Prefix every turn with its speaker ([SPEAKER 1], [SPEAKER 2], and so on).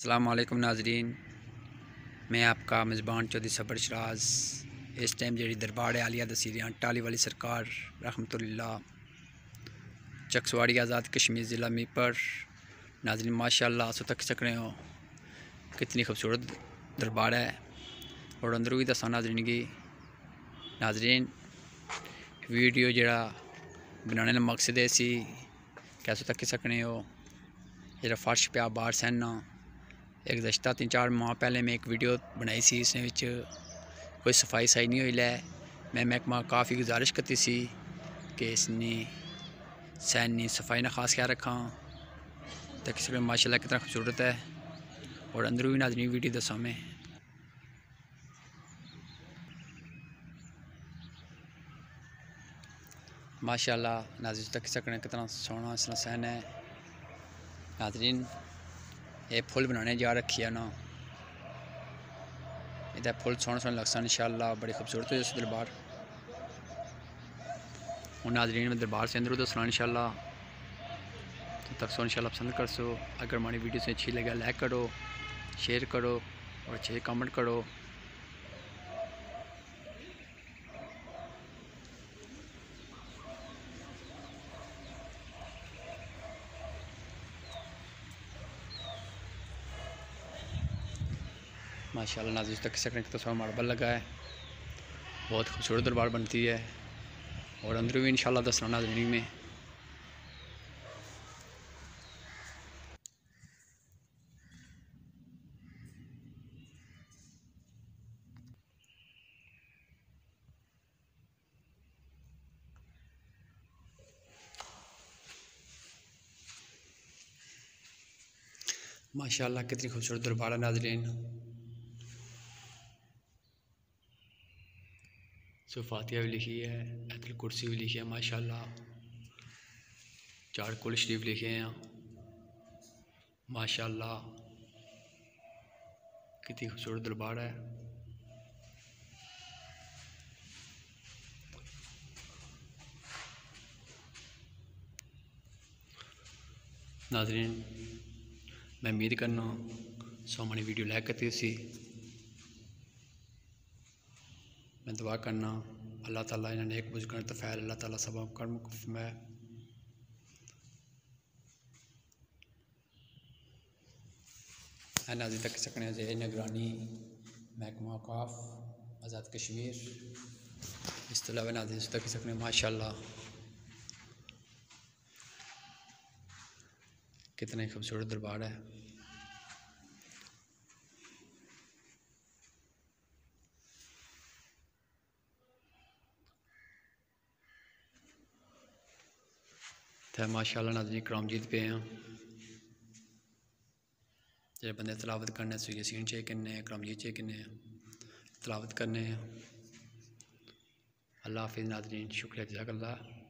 [SPEAKER 1] अस्सलाम वालेकुम नाजरीन, मैं आपका मेज़बान चौधरी सबर शराज। इस टाइम जी दरबार आलिया तहसील टाहली वाली सरकार रहमतुल्लाह चकसोवारी आज़ाद कश्मीर ज़िला मेरपुर। नाजरीन माशाल्लाह सो तक सकते हो कितनी खूबसूरत दरबार है और अंदरों भी दसा नाजरीन की। नाजरीन वीडियो जरा बनाने का मकसद है सी कैसे तक सकने हो जरा फर्श पे बाहर सहना एक गुज़श्ता 3-4 माह पहले मैं एक वीडियो बनाई सी, इसने विच कोई सफाई सही नहीं हुई लै। मैं महकमा काफ़ी गुजारिश करती सी कि इसने सैनी सफाई ना खास ख्याल रखा तो किसी माशाल्लाह कितना खूबसूरत है और अंदरों भी नाज़रीन वीडियो दसा मैं। माशाल्लाह नाज़रीन तक सकने कितना सोहना इसना सहन है। नाज़रीन ये फुल बनाने जा रखी है ना, इधर फुल सोहने सोहने लगसा इंशाल्लाह बड़ी खूबसूरत हो जैसे दरबार। और नाज़रीन में दरबार से अंदरों दसना इंशाल्लाह तो तक सो इंशाल्लाह पसंद कर सो। अगर हमारी वीडियो से अच्छी लगे लाइक करो, शेयर करो और अच्छे कमेंट करो। माशाल्लाह नाज़रीन तक सकने तो सब मार्बल लगा है, बहुत खूबसूरत दरबार बनती है और अंदर भी इंशाल्लाह दसना नाज़रीन में। माशाल्लाह कितनी खूबसूरत दरबार है नाज़रीन। फातिहा भी लिखी है, आयतुल कुर्सी भी लिखी है, माशाल्लाह 4 कुल शरीफ लिखे हैं माशाल्लाह। कितनी खूबसूरत दरबार है। नाज़रीन मैं उम्मीद करना सो हमारी वीडियो लाइक करती सी। मैं दुआ करना अल्लाह ताला इन्होंने एक बुजुर्ग तफैल अल्लाह ताला सब कर्म मैं नाज़रीन तक सकने ज़ेर निगरानी महकमा काफ आज़ाद कश्मीर। इस तो अलावा नाज़रीन तक सकने माशाल्लाह कितने खूबसूरत दरबार है। तो माशाल्लाह नाज़रीन करामजीत पे हैं जो बंदे तलावत करने यासीन चाहिए किन्ने करामजीत चाहिए किन्ने तलावत करने। अल्लाह हाफिज़ नाज़रीन, शुक्रिया जज़ाकल्लाह।